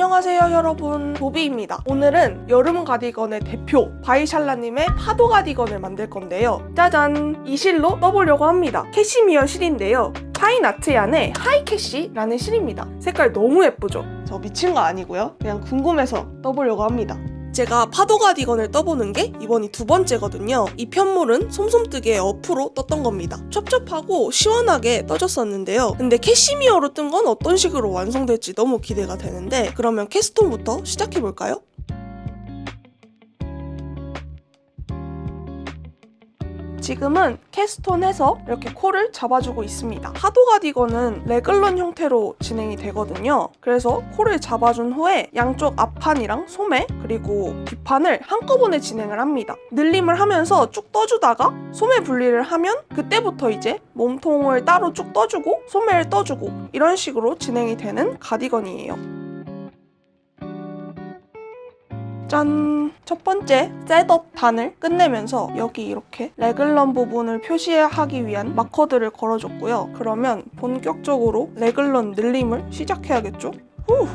안녕하세요 여러분, 도비입니다. 오늘은 여름 가디건의 대표 바이샬라님의 파도 가디건을 만들 건데요. 짜잔! 이 실로 떠보려고 합니다. 캐시미어 실인데요. 파인아트얀의 하이캐시라는 실입니다. 색깔 너무 예쁘죠? 저 미친 거 아니고요. 그냥 궁금해서 떠보려고 합니다. 제가 파도 가디건을 떠보는 게 이번이 두 번째거든요. 이 편물은 솜솜뜨게 어프로 떴던 겁니다. 첩첩하고 시원하게 떠졌었는데요. 근데 캐시미어로 뜬 건 어떤 식으로 완성될지 너무 기대가 되는데, 그러면 캐스톤부터 시작해볼까요? 지금은 캐스톤해서 이렇게 콜을 잡아주고 있습니다. 파도 가디건은 레글런 형태로 진행이 되거든요. 그래서 콜을 잡아준 후에 양쪽 앞판이랑 소매 그리고 뒷판을 한꺼번에 진행을 합니다. 늘림을 하면서 쭉 떠주다가 소매 분리를 하면 그때부터 이제 몸통을 따로 쭉 떠주고 소매를 떠주고 이런 식으로 진행이 되는 가디건이에요. 짠! 첫 번째 셋업 단을 끝내면서 여기 이렇게 레글런 부분을 표시하기 위한 마커들을 걸어줬고요. 그러면 본격적으로 레글런 늘림을 시작해야겠죠? 후!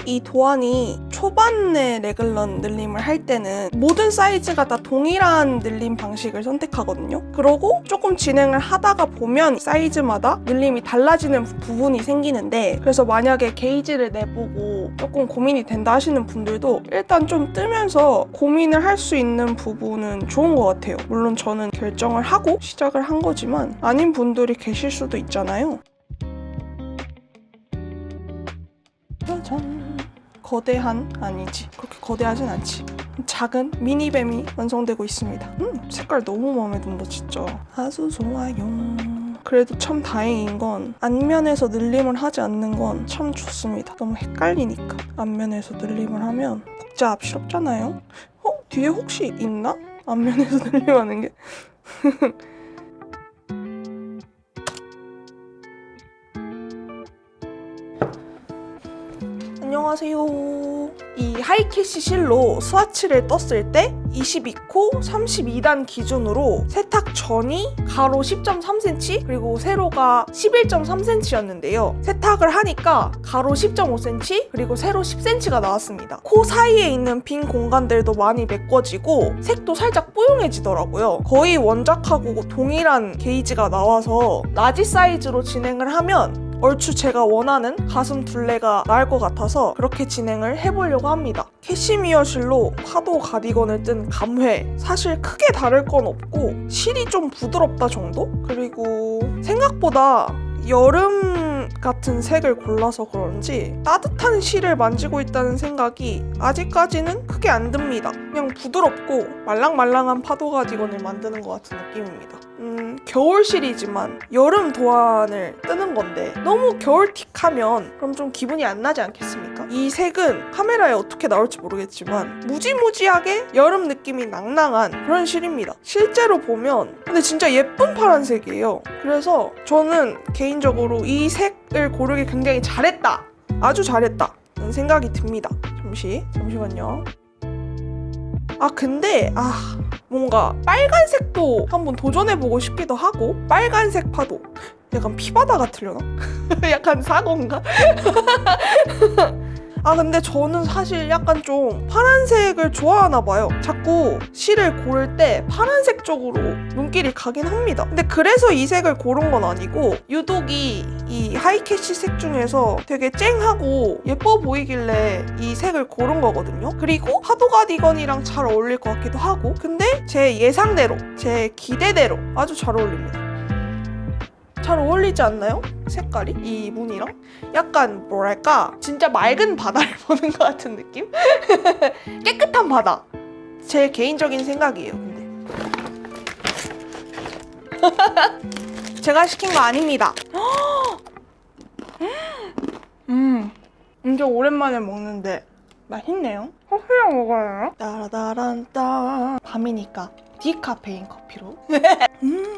이 도안이 초반에 레글런 늘림을 할 때는 모든 사이즈가 다 동일한 늘림 방식을 선택하거든요. 그러고 조금 진행을 하다가 보면 사이즈마다 늘림이 달라지는 부분이 생기는데, 그래서 만약에 게이지를 내보고 조금 고민이 된다 하시는 분들도 일단 좀 뜨면서 고민을 할 수 있는 부분은 좋은 것 같아요. 물론 저는 결정을 하고 시작을 한 거지만 아닌 분들이 계실 수도 있잖아요. 짜잔! 거대한, 아니지, 그렇게 거대하진 않지, 작은 미니뱀이 완성되고 있습니다. 색깔 너무 마음에 든다 진짜. 아주 좋아요. 그래도 참 다행인 건 앞면에서 늘림을 하지 않는 건 참 좋습니다. 너무 헷갈리니까. 앞면에서 늘림을 하면 복잡스럽잖아요. 뒤에 혹시 있나? 앞면에서 늘림하는 게. 안녕하세요. 이 하이캐시 실로 스와치를 떴을 때 22코 32단 기준으로 세탁 전이 가로 10.3cm 그리고 세로가 11.3cm였는데요. 세탁을 하니까 가로 10.5cm 그리고 세로 10cm가 나왔습니다. 코 사이에 있는 빈 공간들도 많이 메꿔지고 색도 살짝 뽀용해지더라고요. 거의 원작하고 동일한 게이지가 나와서 라지 사이즈로 진행을 하면 얼추 제가 원하는 가슴 둘레가 나을 것 같아서 그렇게 진행을 해보려고 합니다. 캐시미어 실로 파도 가디건을 뜬 감회, 사실 크게 다를 건 없고 실이 좀 부드럽다 정도? 그리고 생각보다 여름 같은 색을 골라서 그런지 따뜻한 실을 만지고 있다는 생각이 아직까지는 크게 안 듭니다. 그냥 부드럽고 말랑말랑한 파도 가디건을 만드는 것 같은 느낌입니다. 겨울 실이지만 여름 도안을 뜨는 건데 너무 겨울틱하면 그럼 좀 기분이 안 나지 않겠습니까? 이 색은 카메라에 어떻게 나올지 모르겠지만 무지무지하게 여름 느낌이 낭낭한 그런 실입니다. 실제로 보면 근데 진짜 예쁜 파란색이에요. 그래서 저는 개인적으로 이 색을 고르기 굉장히 잘했다, 아주 잘했다 라는 생각이 듭니다. 잠시만요. 근데 뭔가 빨간색도 한번 도전해보고 싶기도 하고, 빨간색 파도 약간 피바다 같으려나? 약간 사고인가? 근데 저는 사실 약간 좀 파란색을 좋아하나 봐요. 자꾸 실을 고를 때 파란색 쪽으로 눈길이 가긴 합니다. 근데 그래서 이 색을 고른 건 아니고 유독 이 하이캐시 색 중에서 되게 쨍하고 예뻐 보이길래 이 색을 고른 거거든요. 그리고 파도 가디건이랑 잘 어울릴 것 같기도 하고, 근데 제 예상대로, 제 기대대로 아주 잘 어울립니다. 잘 어울리지 않나요? 색깔이? 이 무늬랑? 약간 뭐랄까 진짜 맑은 바다를 보는 것 같은 느낌? 깨끗한 바다! 제 개인적인 생각이에요. 근데 제가 시킨 거 아닙니다. 진짜 오랜만에 먹는데 맛있네요. 커피랑 먹어요. 따라다란따. 밤이니까 디카페인 커피로.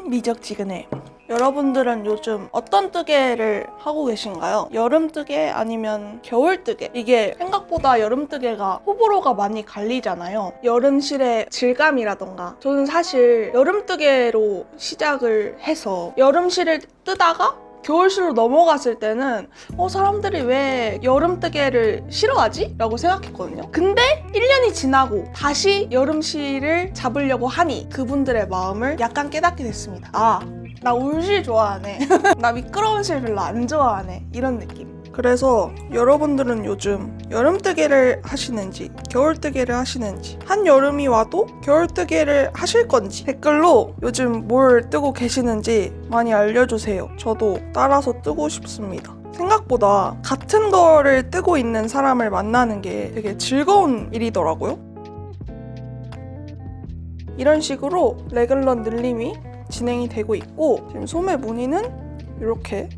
미적지근해. 여러분들은 요즘 어떤 뜨개를 하고 계신가요? 여름 뜨개 아니면 겨울 뜨개? 이게 생각보다 여름 뜨개가 호불호가 많이 갈리잖아요. 여름 실의 질감이라던가. 저는 사실 여름 뜨개로 시작을 해서 여름 실을 뜨다가 겨울실로 넘어갔을 때는 사람들이 왜 여름뜨개를 싫어하지? 라고 생각했거든요. 근데 1년이 지나고 다시 여름실을 잡으려고 하니 그분들의 마음을 약간 깨닫게 됐습니다. 나 울실 좋아하네. 나 미끄러운 실 별로 안 좋아하네. 이런 느낌. 그래서 여러분들은 요즘 여름뜨개를 하시는지 겨울뜨개를 하시는지, 한여름이 와도 겨울뜨개를 하실 건지 댓글로 요즘 뭘 뜨고 계시는지 많이 알려주세요. 저도 따라서 뜨고 싶습니다. 생각보다 같은 거를 뜨고 있는 사람을 만나는 게 되게 즐거운 일이더라고요. 이런 식으로 레글런 늘림이 진행이 되고 있고, 지금 소매 무늬는 이렇게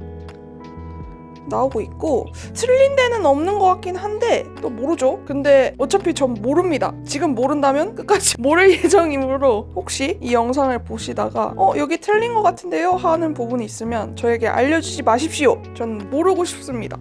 나오고 있고, 틀린 데는 없는 것 같긴 한데 또 모르죠. 근데 어차피 전 모릅니다. 지금 모른다면 끝까지 모를 예정이므로 혹시 이 영상을 보시다가 여기 틀린 것 같은데요? 하는 부분이 있으면 저에게 알려주지 마십시오. 전 모르고 싶습니다.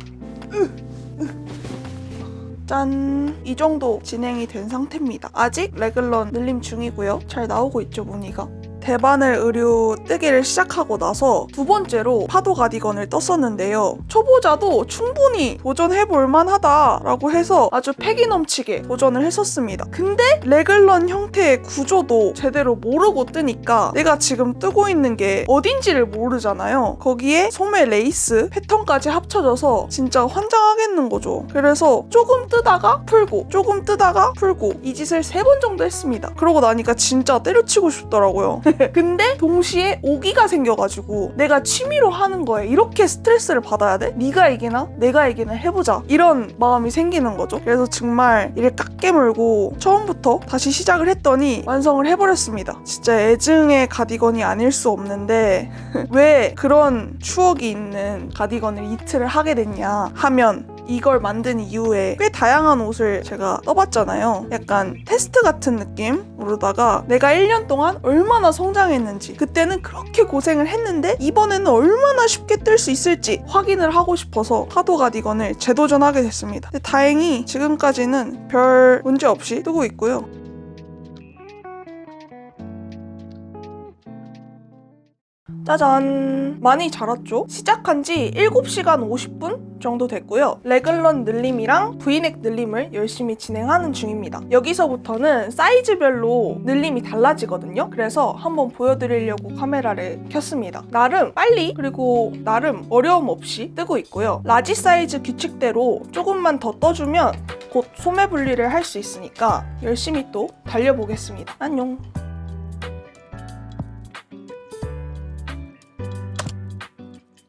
짠! 이 정도 진행이 된 상태입니다. 아직 레글런 늘림 중이고요. 잘 나오고 있죠, 무늬가? 대바늘 의류 뜨기를 시작하고 나서 두 번째로 파도 가디건을 떴었는데요. 초보자도 충분히 도전해볼 만하다라고 해서 아주 패기 넘치게 도전을 했었습니다. 근데 레글런 형태의 구조도 제대로 모르고 뜨니까 내가 지금 뜨고 있는 게 어딘지를 모르잖아요. 거기에 소매 레이스 패턴까지 합쳐져서 진짜 환장하겠는 거죠. 그래서 조금 뜨다가 풀고 조금 뜨다가 풀고 이 짓을 3번 정도 했습니다. 그러고 나니까 진짜 때려치고 싶더라고요. 근데 동시에 오기가 생겨가지고 내가 취미로 하는 거에 이렇게 스트레스를 받아야 돼? 네가 이기나? 내가 이기나 해보자. 이런 마음이 생기는 거죠. 그래서 정말 이를 깎게물고 처음부터 다시 시작을 했더니 완성을 해버렸습니다. 진짜 애증의 가디건이 아닐 수 없는데 왜 그런 추억이 있는 가디건을 이틀을 하게 됐냐 하면, 이걸 만든 이후에 꽤 다양한 옷을 제가 떠봤잖아요. 약간 테스트 같은 느낌으로다가 내가 1년 동안 얼마나 성장했는지, 그때는 그렇게 고생을 했는데 이번에는 얼마나 쉽게 뜰 수 있을지 확인을 하고 싶어서 파도 가디건을 재도전하게 됐습니다. 근데 다행히 지금까지는 별 문제 없이 뜨고 있고요. 짜잔! 많이 자랐죠? 시작한 지 7시간 50분 정도 됐고요. 레글런 늘림이랑 브이넥 늘림을 열심히 진행하는 중입니다. 여기서부터는 사이즈별로 늘림이 달라지거든요. 그래서 한번 보여드리려고 카메라를 켰습니다. 나름 빨리 그리고 나름 어려움 없이 뜨고 있고요. 라지 사이즈 규칙대로 조금만 더 떠주면 곧 소매 분리를 할 수 있으니까 열심히 또 달려보겠습니다. 안녕!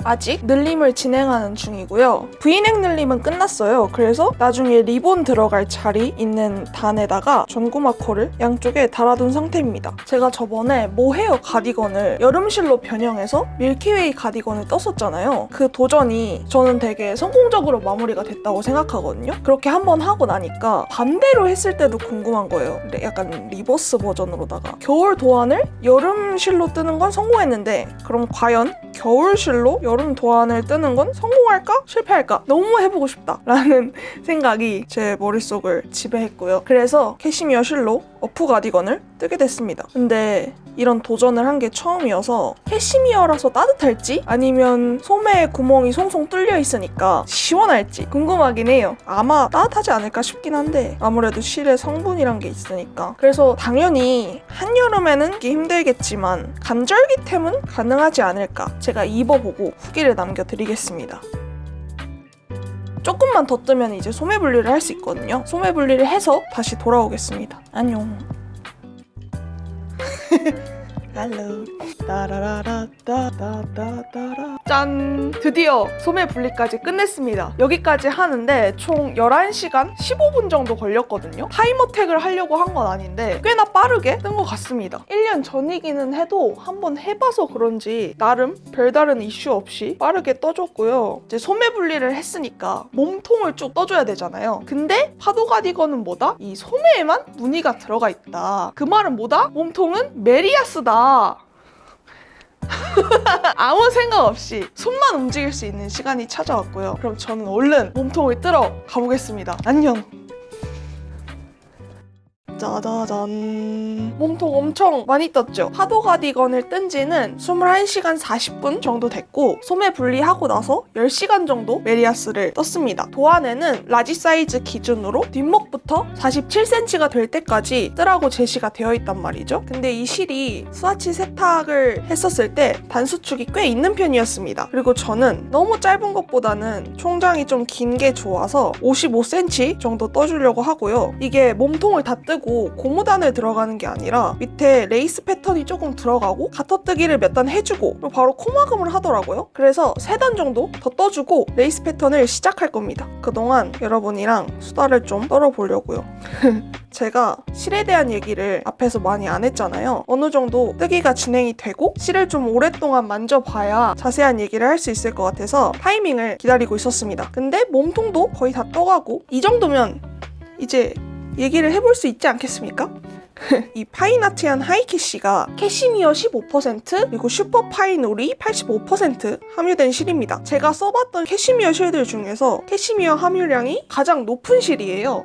아직 늘림을 진행하는 중이고요. 브이넥 늘림은 끝났어요. 그래서 나중에 리본 들어갈 자리 있는 단에다가 전구 마커를 양쪽에 달아둔 상태입니다. 제가 저번에 모헤어 가디건을 여름실로 변형해서 밀키웨이 가디건을 떴었잖아요. 그 도전이 저는 되게 성공적으로 마무리가 됐다고 생각하거든요. 그렇게 한번 하고 나니까 반대로 했을 때도 궁금한 거예요. 약간 리버스 버전으로다가 겨울 도안을 여름실로 뜨는 건 성공했는데, 그럼 과연 겨울실로 여름 도안을 뜨는 건 성공할까? 실패할까? 너무 해보고 싶다 라는 생각이 제 머릿속을 지배했고요. 그래서 캐시미어 실로 어프 가디건을 뜨게 됐습니다. 근데 이런 도전을 한 게 처음이어서 캐시미어라서 따뜻할지 아니면 소매에 구멍이 송송 뚫려 있으니까 시원할지 궁금하긴 해요. 아마 따뜻하지 않을까 싶긴 한데 아무래도 실의 성분이란 게 있으니까. 그래서 당연히 한여름에는 이게 힘들겠지만 간절기템은 가능하지 않을까. 제가 입어보고 후기를 남겨드리겠습니다. 조금만 더 뜨면 이제 소매 분리를 할 수 있거든요. 소매 분리를 해서 다시 돌아오겠습니다. 안녕. 헬로 따라라라따따따따라 짠! 드디어 소매 분리까지 끝냈습니다. 여기까지 하는데 총 11시간 15분 정도 걸렸거든요. 타이머택을 하려고 한 건 아닌데 꽤나 빠르게 뜬 것 같습니다. 1년 전이기는 해도 한번 해봐서 그런지 나름 별다른 이슈 없이 빠르게 떠줬고요. 이제 소매 분리를 했으니까 몸통을 쭉 떠줘야 되잖아요. 근데 파도 가디건은 뭐다? 이 소매에만 무늬가 들어가 있다. 그 말은 뭐다? 몸통은 메리아스다. 아무 생각 없이 손만 움직일 수 있는 시간이 찾아왔고요. 그럼 저는 얼른 몸통을 뜨러 가보겠습니다. 안녕! 짜자잔. 몸통 엄청 많이 떴죠? 파도 가디건을 뜬 지는 21시간 40분 정도 됐고 소매 분리하고 나서 10시간 정도 메리아스를 떴습니다. 도안에는 라지 사이즈 기준으로 뒷목부터 47cm가 될 때까지 뜨라고 제시가 되어 있단 말이죠. 근데 이 실이 스와치 세탁을 했었을 때 단수축이 꽤 있는 편이었습니다. 그리고 저는 너무 짧은 것보다는 총장이 좀 긴 게 좋아서 55cm 정도 떠주려고 하고요. 이게 몸통을 다 뜨고 고무단을 들어가는 게 아니라 밑에 레이스 패턴이 조금 들어가고 가터뜨기를 몇 단 해주고 바로 코막음을 하더라고요. 그래서 3단 정도 더 떠주고 레이스 패턴을 시작할 겁니다. 그동안 여러분이랑 수다를 좀 떨어보려고요. 제가 실에 대한 얘기를 앞에서 많이 안 했잖아요. 어느 정도 뜨기가 진행이 되고 실을 좀 오랫동안 만져봐야 자세한 얘기를 할 수 있을 것 같아서 타이밍을 기다리고 있었습니다. 근데 몸통도 거의 다 떠가고 이 정도면 이제 얘기를 해볼 수 있지 않겠습니까? 이 파인아트한 하이캐시가 캐시미어 15% 그리고 슈퍼파이놀이 85% 함유된 실입니다. 제가 써봤던 캐시미어 실들 중에서 캐시미어 함유량이 가장 높은 실이에요.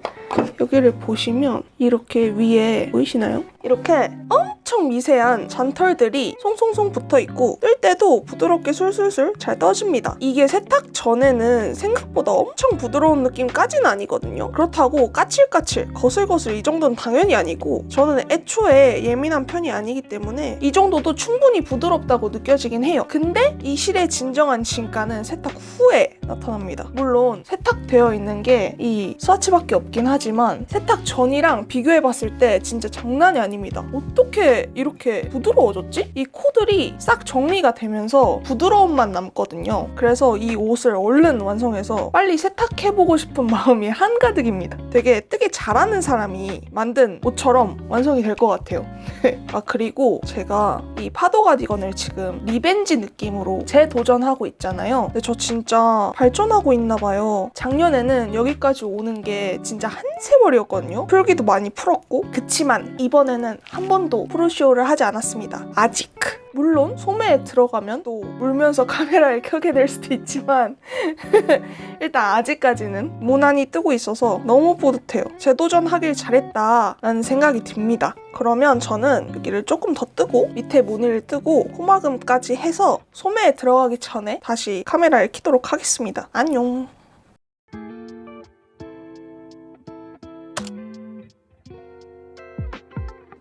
여기를 보시면 이렇게 위에 보이시나요? 이렇게 엄청 미세한 잔털들이 송송송 붙어있고 뜰 때도 부드럽게 술술술 잘 떠집니다. 이게 세탁 전에는 생각보다 엄청 부드러운 느낌까지는 아니거든요. 그렇다고 까칠까칠 거슬거슬 이 정도는 당연히 아니고 저는 애초에 예민한 편이 아니기 때문에 이 정도도 충분히 부드럽다고 느껴지긴 해요. 근데 이 실의 진정한 진가는 세탁 후에 나타납니다. 물론 세탁되어 있는 게 이 스와치밖에 없긴 하지만 세탁 전이랑 비교해봤을 때 진짜 장난이 아닙니다. 어떻게 이렇게 부드러워졌지? 이 코들이 싹 정리가 되면서 부드러움만 남거든요. 그래서 이 옷을 얼른 완성해서 빨리 세탁해보고 싶은 마음이 한가득입니다. 되게 뜨개 잘하는 사람이 만든 옷처럼 완성이 될 것 같아요. 아 그리고 제가 이 파도 가디건을 지금 리벤지 느낌으로 재도전하고 있잖아요. 근데 저 진짜 발전하고 있나 봐요. 작년에는 여기까지 오는 게 진짜 한 세월이었거든요. 풀기도 많이 풀었고 그치만 이번에는 한 번도 프루쇼를 하지 않았습니다. 아직. 물론 소매에 들어가면 또 울면서 카메라를 켜게 될 수도 있지만 일단 아직까지는 무난히 뜨고 있어서 너무 뿌듯해요. 재도전하길 잘했다라는 생각이 듭니다. 그러면 저는 여기를 조금 더 뜨고 밑에 무늬를 뜨고 코막음까지 해서 소매에 들어가기 전에 다시 카메라를 켜도록 하겠습니다. 안녕.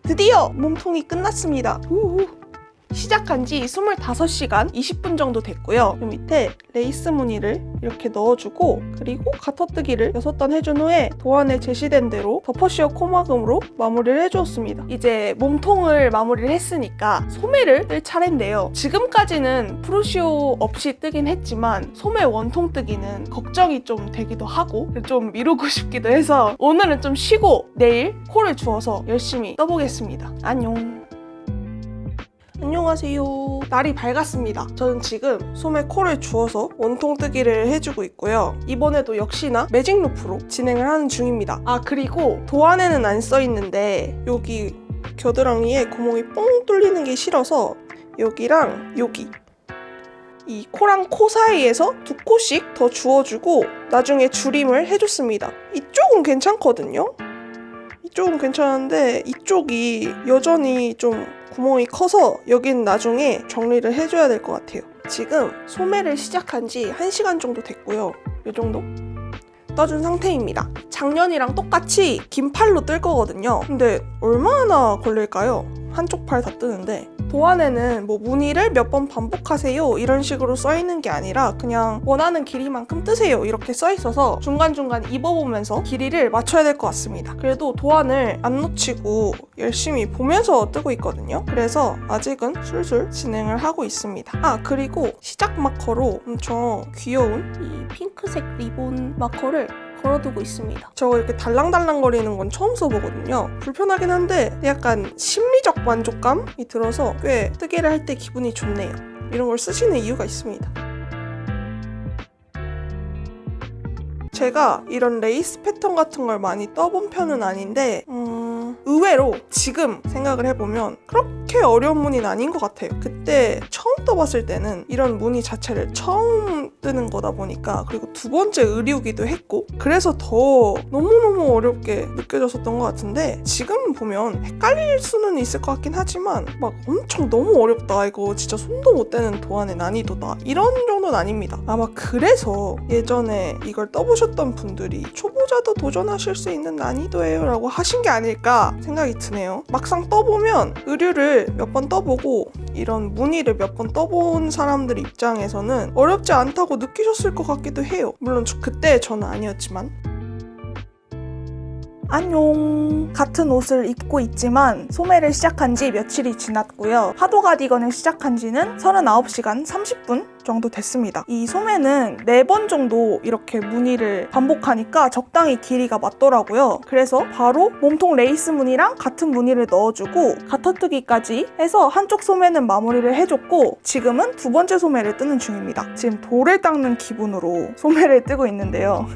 드디어 몸통이 끝났습니다. 우후. 시작한 지 25시간 20분 정도 됐고요. 이 밑에 레이스 무늬를 이렇게 넣어주고 그리고 가터뜨기를 6단 해준 후에 도안에 제시된 대로 더퍼시어 코막음으로 마무리를 해주었습니다. 이제 몸통을 마무리를 했으니까 소매를 뜰 차례인데요. 지금까지는 프루시오 없이 뜨긴 했지만 소매 원통 뜨기는 걱정이 좀 되기도 하고 좀 미루고 싶기도 해서 오늘은 좀 쉬고 내일 코를 주워서 열심히 떠보겠습니다. 안녕. 안녕하세요. 날이 밝았습니다. 저는 지금 소매 코를 주워서 원통 뜨기를 해주고 있고요. 이번에도 역시나 매직 루프로 진행을 하는 중입니다. 아 그리고 도안에는 안 써있는데 여기 겨드랑이에 구멍이 뻥 뚫리는 게 싫어서 여기랑 여기 이 코랑 코 사이에서 2코씩 더 주워주고 나중에 줄임을 해줬습니다. 이쪽은 괜찮거든요? 이쪽은 괜찮은데 이쪽이 여전히 좀 구멍이 커서 여긴 나중에 정리를 해줘야 될 것 같아요. 지금 소매를 시작한 지 1시간 정도 됐고요. 이 정도 떠준 상태입니다. 작년이랑 똑같이 긴 팔로 뜰 거거든요. 근데 얼마나 걸릴까요? 한쪽 팔 다 뜨는데 도안에는 뭐 무늬를 몇 번 반복하세요 이런 식으로 써있는 게 아니라 그냥 원하는 길이만큼 뜨세요 이렇게 써있어서 중간중간 입어보면서 길이를 맞춰야 될 것 같습니다. 그래도 도안을 안 놓치고 열심히 보면서 뜨고 있거든요. 그래서 아직은 술술 진행을 하고 있습니다. 아 그리고 시작 마커로 엄청 귀여운 이 핑크색 리본 마커를 걸어두고 있습니다. 저거 이렇게 달랑달랑거리는 건 처음 써보거든요. 불편하긴 한데 약간 심리적 만족감이 들어서 꽤 뜨개를 할 때 기분이 좋네요. 이런 걸 쓰시는 이유가 있습니다. 제가 이런 레이스 패턴 같은 걸 많이 떠본 편은 아닌데 의외로 지금 생각을 해보면 그렇게 어려운 무늬는 아닌 것 같아요. 그때 처음 떠봤을 때는 이런 무늬 자체를 처음 뜨는 거다 보니까, 그리고 두 번째 의류기도 했고, 그래서 더 너무너무 어렵게 느껴졌었던 것 같은데, 지금 보면 헷갈릴 수는 있을 것 같긴 하지만 막 엄청 너무 어렵다, 이거 진짜 손도 못 대는 도안의 난이도다, 이런 정도는 아닙니다. 아마 그래서 예전에 이걸 떠보셨던 분들이 초보자도 도전하실 수 있는 난이도예요 라고 하신 게 아닐까 생각이 드네요. 막상 떠보면 의류를 몇 번 떠보고 이런 무늬를 몇 번 떠본 사람들 입장에서는 어렵지 않다고 느끼셨을 것 같기도 해요. 물론 그때 저는 아니었지만. 안녕. 같은 옷을 입고 있지만 소매를 시작한 지 며칠이 지났고요. 파도 가디건을 시작한 지는 39시간 30분 정도 됐습니다. 이 소매는 4번 정도 이렇게 무늬를 반복하니까 적당히 길이가 맞더라고요. 그래서 바로 몸통 레이스 무늬랑 같은 무늬를 넣어주고 가터뜨기까지 해서 한쪽 소매는 마무리를 해줬고, 지금은 두 번째 소매를 뜨는 중입니다. 지금 돌을 닦는 기분으로 소매를 뜨고 있는데요.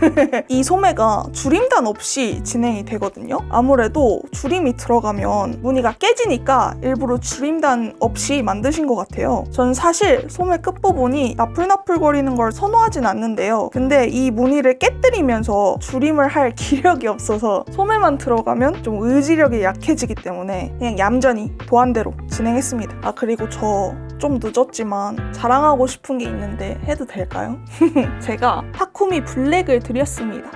이 소매가 줄임단 없이 진행이 되거든요. 아무래도 줄임이 들어가면 무늬가 깨지니까 일부러 줄임단 없이 만드신 것 같아요. 전 사실 소매 끝부분이 나풀나풀거리는 걸 선호하진 않는데요. 근데 이 무늬를 깨뜨리면서 줄임을 할 기력이 없어서 소매만 들어가면 좀 의지력이 약해지기 때문에 그냥 얌전히 도안대로 진행했습니다. 아, 그리고 저 좀 늦었지만 자랑하고 싶은 게 있는데 해도 될까요? 제가 타쿠미 블랙을 드렸습니다.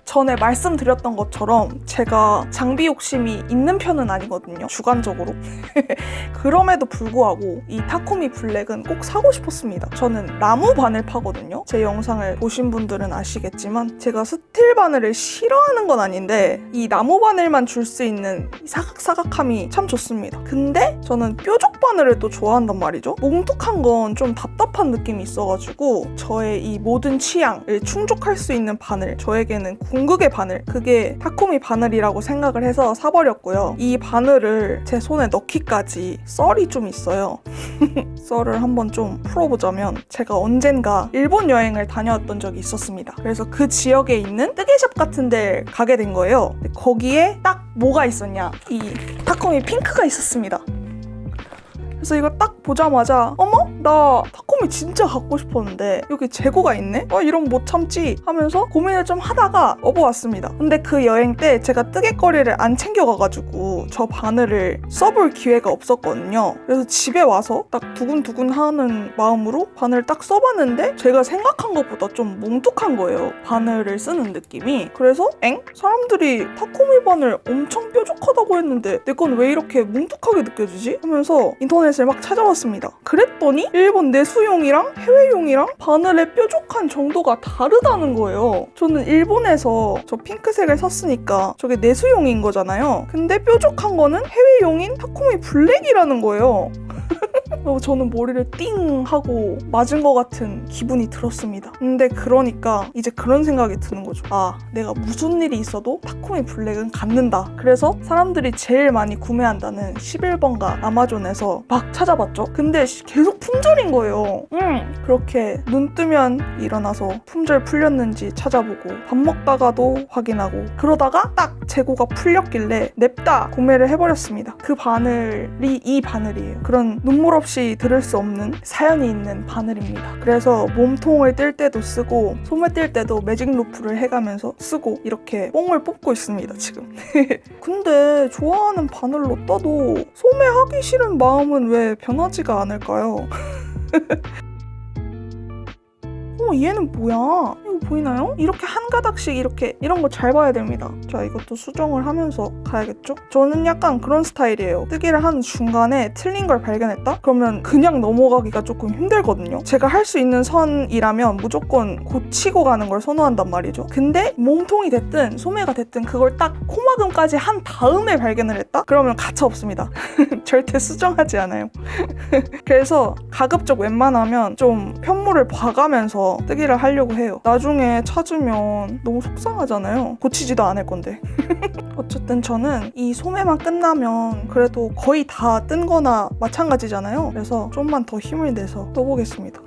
전에 말씀드렸던 것처럼 제가 장비 욕심이 있는 편은 아니거든요, 주관적으로. 그럼에도 불구하고 이 타쿠미 블랙은 꼭 사고 싶었습니다. 저는 나무 바늘 파거든요. 제 영상을 보신 분들은 아시겠지만 제가 스틸 바늘을 싫어하는 건 아닌데 이 나무 바늘만 줄 수 있는 사각사각함이 참 좋습니다. 근데 저는 뾰족 바늘을 또 좋아한단 말이죠. 뭉툭한 건 좀 답답한 느낌이 있어가지고 저의 이 모든 취향을 충족할 수 있는 바늘, 저에게는 궁극의 바늘, 그게 타쿠미 바늘이라고 생각을 해서 사버렸고요. 이 바늘을 제 손에 넣기까지 썰이 좀 있어요. 썰을 한번 좀 풀어보자면, 제가 언젠가 일본 여행을 다녀왔던 적이 있었습니다. 그래서 그 지역에 있는 뜨개샵 같은 데 가게 된 거예요. 근데 거기에 딱 뭐가 있었냐, 이 타쿠미 핑크가 있었습니다. 그래서 이거 딱 보자마자 어머? 나 타쿠미 진짜 갖고 싶었는데 여기 재고가 있네? 이러면 못 참지 하면서 고민을 좀 하다가 업어왔습니다. 근데 그 여행 때 제가 뜨개거리를 안 챙겨가가지고 저 바늘을 써볼 기회가 없었거든요. 그래서 집에 와서 딱 두근두근 하는 마음으로 바늘을 딱 써봤는데 제가 생각한 것보다 좀 뭉툭한 거예요, 바늘을 쓰는 느낌이. 그래서 사람들이 타쿠미 바늘 엄청 뾰족하다고 했는데 내 건 왜 이렇게 뭉툭하게 느껴지지? 하면서 인터넷을 막 찾아봤습니다. 그랬더니 일본 내수용이랑 해외용이랑 바늘의 뾰족한 정도가 다르다는 거예요. 저는 일본에서 저 핑크색을 샀으니까 저게 내수용인 거잖아요. 근데 뾰족한 거는 해외용인 타쿠미 블랙이라는 거예요. 저는 머리를 띵 하고 맞은 것 같은 기분이 들었습니다. 근데 그러니까 이제 그런 생각이 드는 거죠. 아, 내가 무슨 일이 있어도 타쿠미 블랙은 갖는다. 그래서 사람들이 제일 많이 구매한다는 11번가 아마존에서 막 찾아봤죠. 근데 계속 품절인 거예요. 그렇게 눈 뜨면 일어나서 품절 풀렸는지 찾아보고 밥 먹다가도 확인하고, 그러다가 딱 재고가 풀렸길래 냅다 구매를 해버렸습니다. 그 바늘이 이 바늘이에요. 그런 눈물 없이 들을 수 없는 사연이 있는 바늘입니다. 그래서 몸통을 뜰 때도 쓰고 소매 뜰 때도 매직 루프를 해가면서 쓰고 이렇게 뽕을 뽑고 있습니다, 지금. 근데 좋아하는 바늘로 떠도 소매하기 싫은 마음은 왜 변하지가 않을까요? 얘는 뭐야? 이거 보이나요? 이렇게 한 가닥씩 이런 거 잘 봐야 됩니다. 자, 이것도 수정을 하면서 가야겠죠? 저는 약간 그런 스타일이에요. 뜨기를 하는 중간에 틀린 걸 발견했다? 그러면 그냥 넘어가기가 조금 힘들거든요. 제가 할 수 있는 선이라면 무조건 고치고 가는 걸 선호한단 말이죠. 근데 몸통이 됐든 소매가 됐든 그걸 딱 코막음까지 한 다음에 발견을 했다? 그러면 가차 없습니다. 절대 수정하지 않아요. 그래서 가급적 웬만하면 좀 편물을 봐가면서 뜨기를 하려고 해요. 나중에 찾으면 너무 속상하잖아요. 고치지도 않을 건데. 어쨌든 저는 이 소매만 끝나면 그래도 거의 다 뜬 거나 마찬가지잖아요. 그래서 좀만 더 힘을 내서 떠보겠습니다.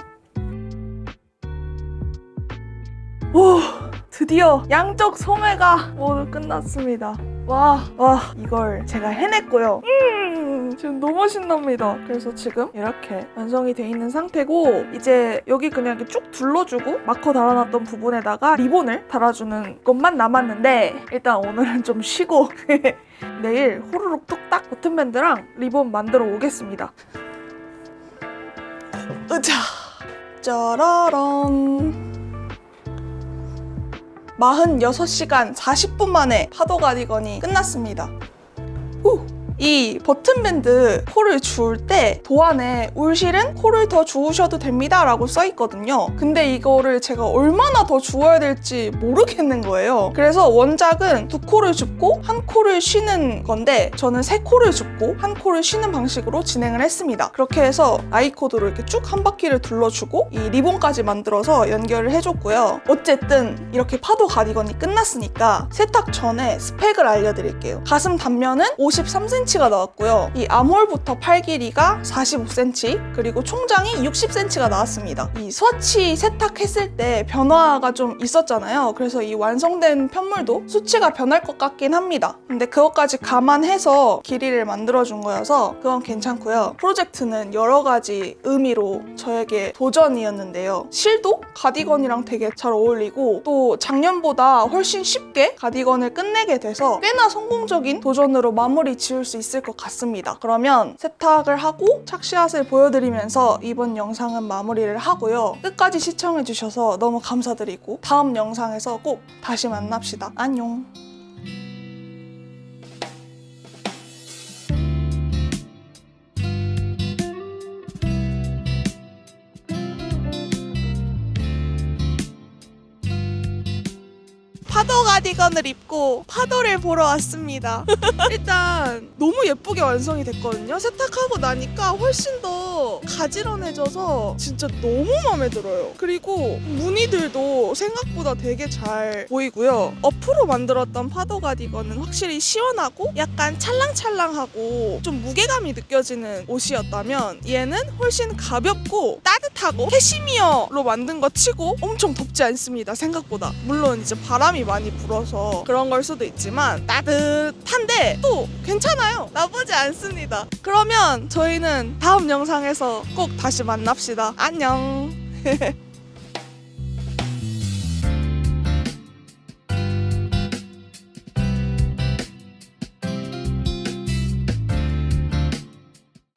오, 드디어 양쪽 소매가 모두 끝났습니다. 와, 이걸 제가 해냈고요. 지금 너무 신납니다. 그래서 지금 이렇게 완성이 돼 있는 상태고, 이제 여기 그냥 이렇게 쭉 둘러주고 마커 달아놨던 부분에다가 리본을 달아주는 것만 남았는데, 일단 오늘은 좀 쉬고 내일 호로록 뚝딱 버튼밴드랑 리본 만들어 오겠습니다. 으자, 짜라란. 46시간 40분 만에 파도 가디건이 끝났습니다. 후! 이 버튼밴드 코를 주울 때 도안에 울실은 코를 더 주우셔도 됩니다 라고 써있거든요. 근데 이거를 제가 얼마나 더 주워야 될지 모르겠는 거예요. 그래서 원작은 2코를 줍고 1코를 쉬는 건데, 저는 3코를 줍고 1코를 쉬는 방식으로 진행을 했습니다. 그렇게 해서 아이코드로 이렇게 쭉 한 바퀴를 둘러주고 이 리본까지 만들어서 연결을 해줬고요. 어쨌든 이렇게 파도 가디건이 끝났으니까 세탁 전에 스펙을 알려드릴게요. 가슴 단면은 53cm 가 나왔고요. 이 암홀부터 팔 길이가 45cm, 그리고 총장이 60cm가 나왔습니다. 이 스와치 세탁했을 때 변화가 좀 있었잖아요. 그래서 이 완성된 편물도 수치가 변할 것 같긴 합니다. 근데 그것까지 감안해서 길이를 만들어준 거여서 그건 괜찮고요. 프로젝트는 여러 가지 의미로 저에게 도전이었는데요. 실도 가디건이랑 되게 잘 어울리고, 또 작년보다 훨씬 쉽게 가디건을 끝내게 돼서 꽤나 성공적인 도전으로 마무리 지을 수 있을 것 같습니다. 그러면 세탁을 하고 착샷을 보여드리면서 이번 영상은 마무리를 하고요. 끝까지 시청해주셔서 너무 감사드리고, 다음 영상에서 꼭 다시 만납시다. 안녕. 파도 가디건을 입고 파도를 보러 왔습니다. 일단 너무 예쁘게 완성이 됐거든요. 세탁하고 나니까 훨씬 더 가지런해져서 진짜 너무 마음에 들어요. 그리고 무늬들도 생각보다 되게 잘 보이고요. 어프로 만들었던 파도 가디건은 확실히 시원하고 약간 찰랑찰랑하고 좀 무게감이 느껴지는 옷이었다면, 얘는 훨씬 가볍고 따뜻하고 캐시미어로 만든 거 치고 엄청 덥지 않습니다. 생각보다. 물론 이제 바람이 많이 불어서 그런 걸 수도 있지만 따뜻한데 또 괜찮아요. 나쁘지 않습니다. 그러면 저희는 다음 영상에서 꼭 다시 만납시다. 안녕.